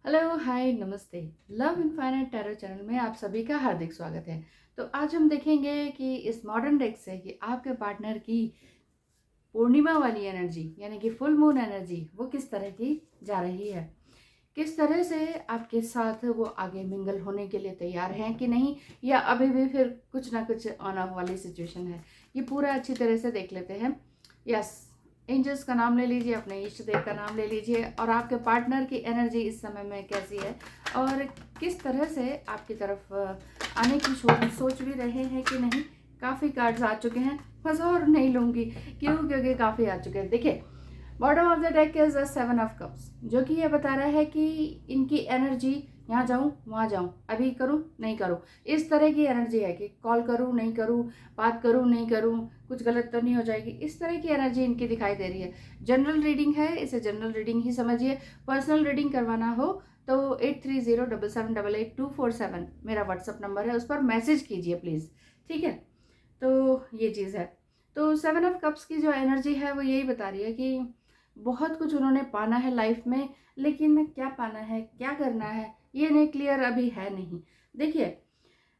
Hello, हाय, नमस्ते। Love infinite tarot channel में आप सभी का हार्दिक स्वागत है। तो आज हम देखेंगे कि इस मॉडर्न डेक से कि आपके पार्टनर की पूर्णिमा वाली एनर्जी यानी कि फुल मून एनर्जी वो किस तरह की जा रही है। किस तरह से आपके साथ वो आगे मिंगल होने के लिए तैयार हैं कि नहीं, या अभी भी फिर कुछ ना कुछ ऑन ऑफ वाली सिचुएशन है। ये पूरा अच्छी तरह से देख लेते हैं। यस, एंजल्स का नाम ले लीजिए, अपने इष्ट देव का नाम ले लीजिए, और आपके पार्टनर की एनर्जी इस समय में कैसी है और किस तरह से आपकी तरफ आने की सोच भी रहे हैं कि नहीं। काफ़ी कार्ड्स आ चुके हैं, बस और नहीं लूँगी क्योंकि काफ़ी आ चुके हैं। देखिए, bottom of the deck is the 7 of cups, जो कि ये बता रहा है कि इनकी एनर्जी यहाँ जाऊँ वहाँ जाऊँ, अभी करूँ नहीं करूँ, इस तरह की एनर्जी है कि कॉल करूँ नहीं करूँ, बात करूँ नहीं करूँ, कुछ गलत तो नहीं हो जाएगी, इस तरह की एनर्जी इनकी दिखाई दे रही है। जनरल रीडिंग है, इसे जनरल रीडिंग ही समझिए। पर्सनल रीडिंग करवाना हो तो 8307788247 मेरा व्हाट्सअप नंबर है, उस पर मैसेज कीजिए प्लीज़। ठीक है, तो ये चीज़ है। तो 7 ऑफ कप्स की जो एनर्जी है वो यही बता रही है कि बहुत कुछ उन्होंने पाना है लाइफ में, लेकिन क्या पाना है, क्या करना है, ये नहीं क्लियर अभी है नहीं। देखिए,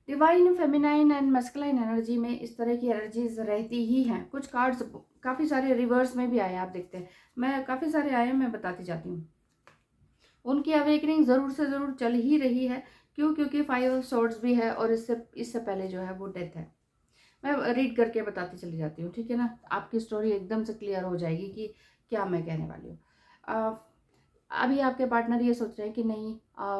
divine feminine and masculine energy में इस तरह की एनर्जीज रहती ही हैं। कुछ कार्ड्स काफ़ी सारे रिवर्स में भी आए, आप देखते हैं, मैं काफ़ी सारे आए, मैं बताती जाती हूँ। उनकी अवेकनिंग ज़रूर से ज़रूर चल ही रही है। क्यों? क्योंकि 5 ऑफ सोर्ड्स भी है और इससे इससे पहले जो है वो डेथ है। मैं रीड करके बताती चली जाती हूँ, ठीक है ना। आपकी स्टोरी एकदम से क्लियर हो जाएगी कि क्या मैं कहने वाली हूँ। अभी आपके पार्टनर ये सोच रहे हैं कि नहीं,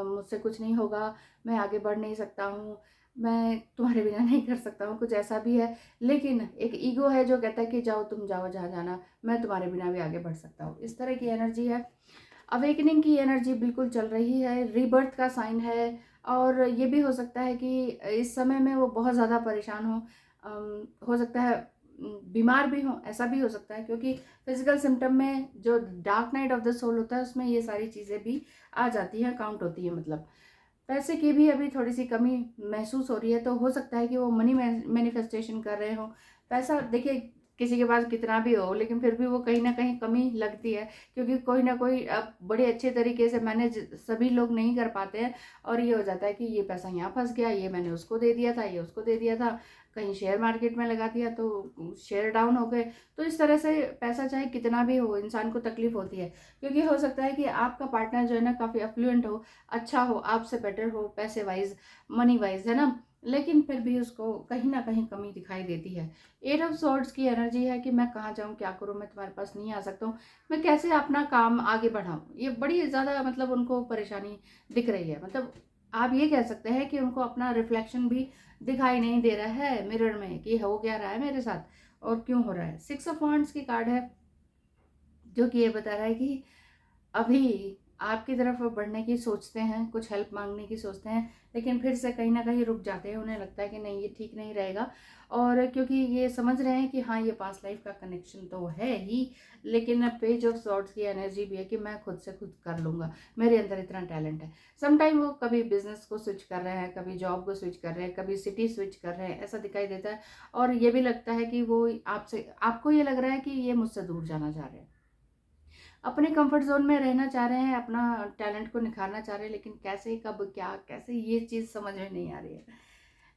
मुझसे कुछ नहीं होगा, मैं आगे बढ़ नहीं सकता हूँ, मैं तुम्हारे बिना नहीं कर सकता हूँ, कुछ ऐसा भी है। लेकिन एक ईगो है जो कहता है कि जाओ, तुम जाओ जहाँ जाना, मैं तुम्हारे बिना भी आगे बढ़ सकता हूँ, इस तरह की एनर्जी है। अवेकनिंग की एनर्जी बिल्कुल चल रही है, रीबर्थ का साइन है। और ये भी हो सकता है कि इस समय में वो बहुत ज़्यादा परेशान हो सकता है बीमार भी हो, ऐसा भी हो सकता है, क्योंकि फिजिकल सिम्टम में जो dark night of the soul होता है उसमें ये सारी चीज़ें भी आ जाती हैं, काउंट होती है। मतलब पैसे की भी अभी थोड़ी सी कमी महसूस हो रही है, तो हो सकता है कि वो मनी मैनिफेस्टेशन कर रहे हो। पैसा देखिए, किसी के पास कितना भी हो, लेकिन फिर भी वो कहीं ना कहीं कमी लगती है, क्योंकि कोई ना कोई अब बड़े अच्छे तरीके से मैनेज सभी लोग नहीं कर पाते हैं। और ये हो जाता है कि ये पैसा यहाँ फंस गया, ये मैंने उसको दे दिया था, ये उसको दे दिया था, कहीं शेयर मार्केट में लगा दिया तो शेयर डाउन हो गए। तो इस तरह से पैसा चाहे कितना भी हो, इंसान को तकलीफ होती है, क्योंकि हो सकता है कि आपका पार्टनर जो है ना काफ़ी अफ्लुएंट हो, अच्छा हो, आपसे बेटर हो पैसे वाइज, मनी वाइज, है ना। लेकिन फिर भी उसको कहीं ना कहीं कमी दिखाई देती है। 8 ऑफ सॉर्ड्स की एनर्जी है कि मैं कहाँ जाऊँ, क्या करूँ, मैं तुम्हारे पास नहीं आ सकता हूँ, मैं कैसे अपना काम आगे बढ़ाऊँ, ये बड़ी ज़्यादा मतलब उनको परेशानी दिख रही है। मतलब आप ये कह सकते हैं कि उनको अपना रिफ्लेक्शन भी दिखाई नहीं दे रहा है मिरर में कि हो क्या रहा है मेरे साथ और क्यों हो रहा है। 6 ऑफ वांड्स की कार्ड है, जो कि ये बता रहा है कि अभी आपकी तरफ बढ़ने की सोचते हैं, कुछ हेल्प मांगने की सोचते हैं, लेकिन फिर से कहीं ना कहीं रुक जाते हैं। उन्हें लगता है कि नहीं, ये ठीक नहीं रहेगा। और क्योंकि ये समझ रहे हैं कि हाँ, ये पास्ट लाइफ का कनेक्शन तो है ही, लेकिन पेज ऑफ सॉर्ड्स की एनर्जी भी है कि मैं खुद से खुद कर लूँगा, मेरे अंदर इतना टैलेंट है। समटाइम वो कभी बिजनेस को स्विच कर रहे हैं, कभी जॉब को स्विच कर रहे हैं, कभी सिटी स्विच कर रहे हैं, ऐसा दिखाई देता है। और ये भी लगता है कि वो आपसे, आपको ये लग रहा है कि ये मुझसे दूर जाना चाह रहे हैं, अपने कंफर्ट जोन में रहना चाह रहे हैं, अपना टैलेंट को निखारना चाह रहे हैं, लेकिन कैसे, कब, क्या, कैसे, ये चीज़ समझ में नहीं आ रही है।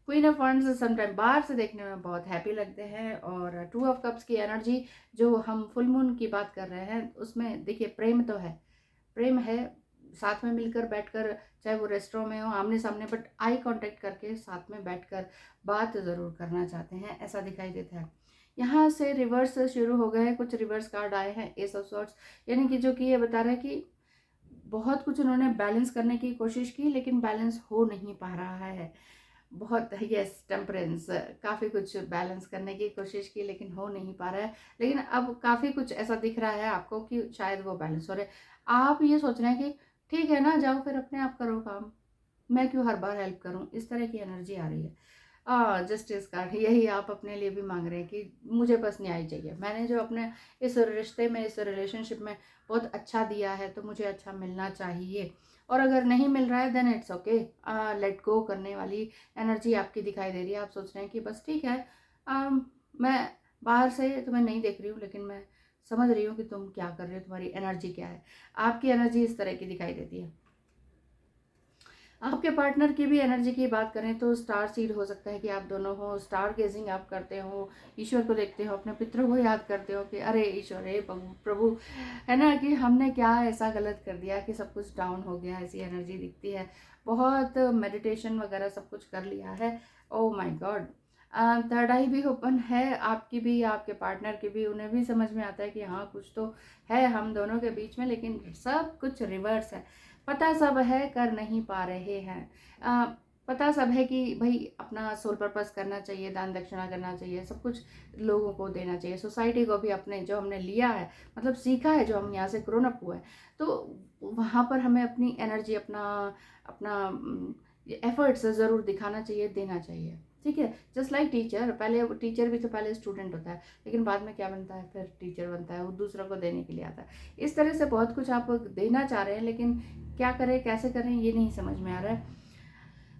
क्वीन ऑफ वंड्स समटाइम बाहर से देखने में बहुत हैप्पी लगते हैं। और 2 ऑफ कप्स की एनर्जी, जो हम फुल मून की बात कर रहे हैं, उसमें देखिए प्रेम तो है, प्रेम है, साथ में मिलकर बैठकर, चाहे वो रेस्टोरेंट में हो, आमने सामने, बट आई कांटेक्ट करके साथ में बैठकर बात ज़रूर करना चाहते हैं, ऐसा दिखाई देता है। यहाँ से रिवर्स शुरू हो गए हैं, कुछ रिवर्स कार्ड आए हैं, एस ऑफ सॉर्ट्स, यानी कि जो कि ये बता रहा है कि बहुत कुछ उन्होंने बैलेंस करने की कोशिश की, लेकिन बैलेंस हो नहीं पा रहा है। बहुत, यस, टेम्परेंस, काफ़ी कुछ बैलेंस करने की कोशिश की लेकिन हो नहीं पा रहा है। लेकिन अब काफ़ी कुछ ऐसा दिख रहा है आपको कि शायद वो बैलेंस हो रहे हैं। आप ये सोच रहे हैं कि ठीक है ना, जाओ फिर अपने आप करो काम, मैं क्यों हर बार हेल्प करूं, इस तरह की एनर्जी आ रही है। जस्टिस कार्ड, यही आप अपने लिए भी मांग रहे हैं कि मुझे बस न्याय चाहिए, मैंने जो अपने इस रिश्ते में, इस रिलेशनशिप में बहुत अच्छा दिया है, तो मुझे अच्छा मिलना चाहिए। और अगर नहीं मिल रहा है then it's okay, let go करने वाली एनर्जी आपकी दिखाई दे रही है। आप सोच रहे हैं कि बस ठीक है, मैं बाहर से तुम्हें नहीं देख रही हूँ, लेकिन मैं समझ रही हूँ कि तुम क्या कर रहे हो, तुम्हारी एनर्जी क्या है। आपकी एनर्जी इस तरह की दिखाई देती है। आपके पार्टनर की भी एनर्जी की बात करें तो स्टार सीड हो सकता है कि आप दोनों हो, स्टार गेजिंग आप करते हो, ईश्वर को देखते हो, अपने पितरों को याद करते हो कि अरे ईश्वर, हे प्रभु, है ना, कि हमने क्या ऐसा गलत कर दिया कि सब कुछ डाउन हो गया, ऐसी एनर्जी दिखती है। बहुत मेडिटेशन वगैरह सब कुछ कर लिया है। Oh my God. थर्ड आई भी ओपन है, आपकी भी, आपके पार्टनर की भी, उन्हें भी समझ में आता है कि हाँ कुछ तो है हम दोनों के बीच में, लेकिन सब कुछ रिवर्स है। पता सब है, कर नहीं पा रहे हैं। पता सब है कि भाई अपना सोल पर्पस करना चाहिए, दान दक्षिणा करना चाहिए, सब कुछ लोगों को देना चाहिए, सोसाइटी को भी, अपने जो हमने लिया है, मतलब सीखा है, जो हम यहाँ से ग्रोन अप हुआ है, तो वहाँ पर हमें अपनी एनर्जी, अपना अपना एफर्ट्स ज़रूर दिखाना चाहिए, देना चाहिए। ठीक है, जस्ट लाइक टीचर, पहले टीचर भी तो पहले स्टूडेंट होता है, लेकिन बाद में क्या बनता है, फिर टीचर बनता है, वो दूसरों को देने के लिए आता है। इस तरह से बहुत कुछ आप देना चाह रहे हैं, लेकिन क्या करें, कैसे करें, ये नहीं समझ में आ रहा है।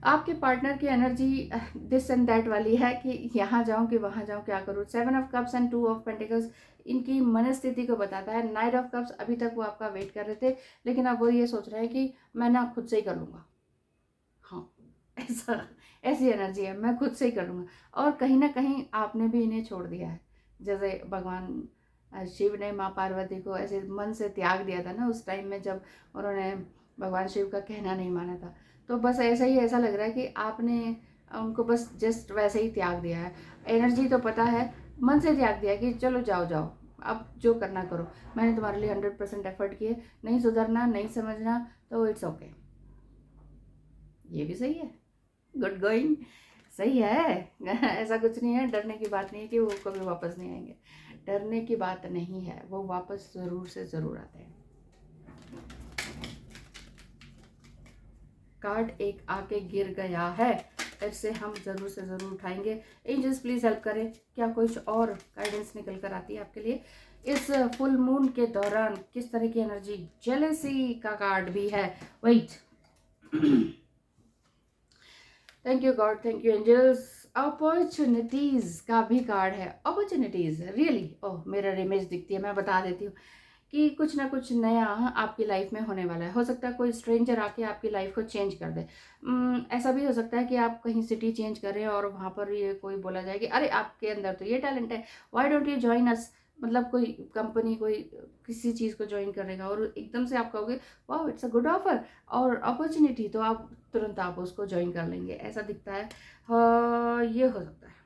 आपके पार्टनर की एनर्जी दिस एंड दैट वाली है कि यहाँ जाऊँ कि वहाँ जाऊँ, क्या करूँ। 7 of cups and 2 of pentacles इनकी मनस्थिति को बताता है। 9 ऑफ कप्स, अभी तक वो आपका वेट कर रहे थे, लेकिन अब वो ये सोच रहे हैं कि मैं ना खुद से ही कर लूँगा। हाँ, ऐसा, ऐसी एनर्जी है, मैं खुद से ही कर लूँगा। और कहीं ना कहीं आपने भी इन्हें छोड़ दिया है, जैसे भगवान शिव ने माँ पार्वती को ऐसे मन से त्याग दिया था ना उस टाइम में, जब उन्होंने भगवान शिव का कहना नहीं माना था। तो बस ऐसा ही, ऐसा लग रहा है कि आपने उनको बस जस्ट वैसे ही त्याग दिया है। एनर्जी तो पता है, मन से त्याग दिया कि चलो जाओ जाओ, अब जो करना करो, मैंने तुम्हारे लिए 100% एफर्ट किए, नहीं सुधरना, नहीं समझना, तो इट्स ओके। ये भी सही है, गुड गोइंग, सही है। ऐसा कुछ नहीं है, डरने की बात नहीं है कि वो कभी वापस नहीं आएंगे, डरने की बात नहीं है, वो वापस ज़रूर से ज़रूर आते हैं। कार्ड एक आके गिर गया है, फिर से हम ज़रूर से ज़रूर उठाएंगे। एंजल्स प्लीज़ हेल्प करें, क्या कुछ और गाइडेंस निकल कर आती है आपके लिए इस फुल मून के दौरान, किस तरह की एनर्जी। जेलेसी का कार्ड भी है, wait, thank you God, thank you angels. Opportunities का भी कार्ड है, opportunities really, oh mirror image दिखती है, मैं बता देती हूँ कि कुछ ना कुछ नया आपकी लाइफ में होने वाला है। हो सकता है कोई स्ट्रेंजर आके आपकी लाइफ को चेंज कर दे। ऐसा भी हो सकता है कि आप कहीं सिटी चेंज करें और वहाँ पर ये कोई बोला जाए कि अरे आपके अंदर तो ये टैलेंट है, why don't you join us, मतलब कोई कंपनी, कोई किसी चीज़ को ज्वाइन करेगा और एकदम से आप कहोगे वाह इट्स अ गुड ऑफर और अपॉर्चुनिटी, तो आप तुरंत आप उसको ज्वाइन कर लेंगे, ऐसा दिखता है। हाँ, ये हो सकता है।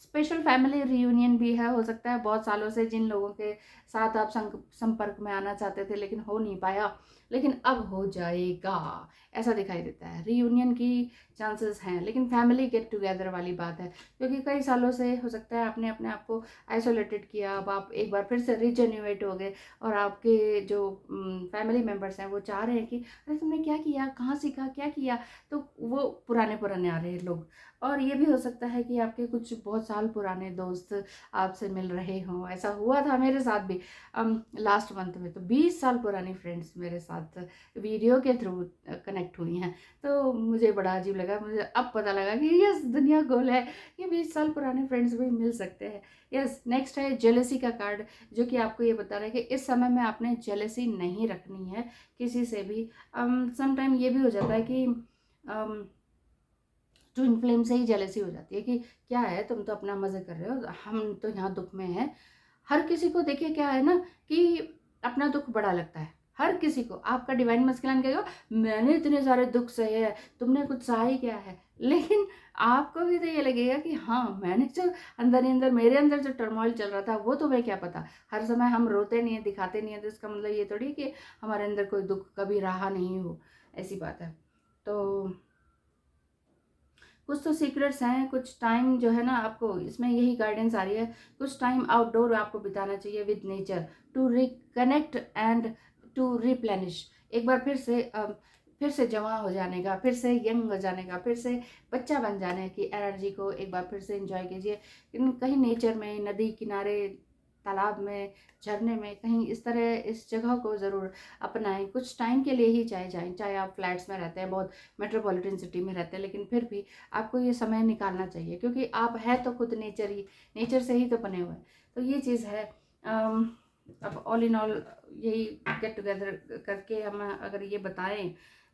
स्पेशल फैमिली रियूनियन भी है, हो सकता है बहुत सालों से जिन लोगों के साथ आप संपर्क में आना चाहते थे लेकिन हो नहीं पाया, लेकिन अब हो जाएगा, ऐसा दिखाई देता है। रियूनियन की चांसेस हैं, लेकिन फैमिली गेट टुगेदर वाली बात है, क्योंकि कई सालों से हो सकता है आपने अपने आप को आइसोलेटेड किया, अब आप एक बार फिर से रिजेन्युएट हो गए और आपके जो फैमिली मेम्बर्स हैं वो चाह रहे हैं कि अरे तुमने क्या किया, कहाँ सीखा, क्या किया, तो वो पुराने पुराने आ रहे हैं लोग। और ये भी हो सकता है कि आपके कुछ बहुत साल पुराने दोस्त आपसे मिल रहे हों, ऐसा हुआ था मेरे साथ भी लास्ट मंथ में, तो 20 साल पुरानी फ्रेंड्स मेरे साथ वीडियो के थ्रू कनेक्ट हुई हैं, तो मुझे बड़ा अजीब लगा, मुझे अब पता लगा कि यस दुनिया गोल है कि 20 साल पुराने फ्रेंड्स भी मिल सकते हैं। यस, नेक्स्ट है जेलेसी का कार्ड, जो कि आपको ये बता रहा है कि इस समय में आपने जेलेसी नहीं रखनी है किसी से भी। समटाइम ये भी हो जाता है कि ट्विन फ्लेम से ही जेलेसी हो जाती है कि क्या है, तुम तो अपना मज़े कर रहे हो, हम तो यहाँ दुख में हैं। हर किसी को देखिए क्या है ना कि अपना दुख बड़ा लगता है, हर किसी को। आपका डिवाइन मस्कुलिन कहेगा मैंने इतने सारे दुख सहे हैं, तुमने कुछ सहा ही क्या है, लेकिन आपको भी तो ये लगेगा कि हाँ मैंने जो अंदर ही अंदर, मेरे अंदर जो टर्मोइल चल रहा था वो तुम्हें क्या पता। हर समय हम रोते नहीं है, दिखाते नहीं है, तो इसका मतलब ये थोड़ी कि हमारे अंदर कोई दुख कभी रहा नहीं हो, ऐसी बात है। तो कुछ तो सीक्रेट्स हैं, कुछ टाइम जो है ना आपको इसमें यही गाइडेंस आ रही है, कुछ टाइम आउटडोर आपको बिताना चाहिए with nature to reconnect and to replenish. एक बार फिर से जवां हो जाने का, फिर से यंग हो जाने का, फिर से बच्चा बन जाने की एनर्जी को एक बार फिर से एंजॉय कीजिए। कहीं नेचर में, नदी किनारे, तालाब में, झरने में, कहीं इस तरह इस जगह को ज़रूर अपनाएं, कुछ टाइम के लिए ही जाएं, चाहे आप फ्लैट्स में रहते हैं, बहुत मेट्रोपॉलिटन सिटी में रहते हैं, लेकिन फिर भी आपको ये समय निकालना चाहिए, क्योंकि आप है तो खुद नेचर से ही तो बने हुए हैं। तो ये चीज़ है। अब ऑल इन ऑल यही गेट टुगेदर करके हम अगर ये बताएं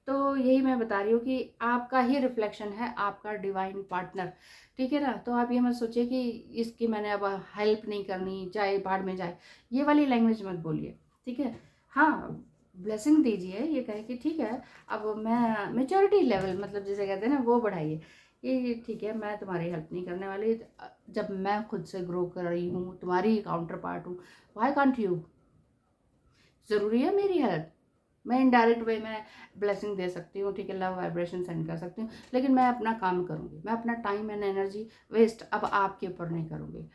तो यही मैं बता रही हूँ कि आपका ही रिफ्लेक्शन है आपका डिवाइन पार्टनर, ठीक है ना। तो आप ये मत सोचिए कि इसकी मैंने अब हेल्प नहीं करनी, चाहे भाड़ में जाए, ये वाली लैंग्वेज मत बोलिए, ठीक है। हाँ, ब्लेसिंग दीजिए, ये कहे कि ठीक है अब मैं मेच्योरिटी लेवल, मतलब जिसे कहते हैं ना, वो बढ़ाइए कि ठीक है मैं तुम्हारी हेल्प नहीं करने वाली, जब मैं खुद से ग्रो कर रही हूँ, तुम्हारी काउंटर पार्ट हूँ, व्हाई कांट यू। ज़रूरी है मेरी हेल्प? मैं इनडायरेक्ट वे में ब्लेसिंग दे सकती हूँ, ठीक है, लव वाइब्रेशन सेंड कर सकती हूँ, लेकिन मैं अपना काम करूँगी, मैं अपना टाइम एंड एनर्जी वेस्ट अब आपके ऊपर नहीं करूँगी।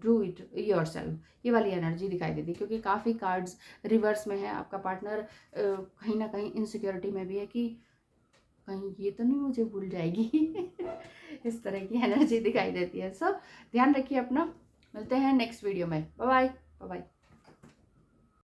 डू इट योर सेल्फ, ये वाली एनर्जी दिखाई देती है, क्योंकि काफ़ी कार्ड्स रिवर्स में है। आपका पार्टनर कहीं ना कहीं इनसिक्योरिटी में भी है कि कहीं ये तो नहीं मुझे भूल जाएगी इस तरह की एनर्जी दिखाई देती है। सो ध्यान रखिए अपना, मिलते हैं नेक्स्ट वीडियो में। Bye bye. Bye bye.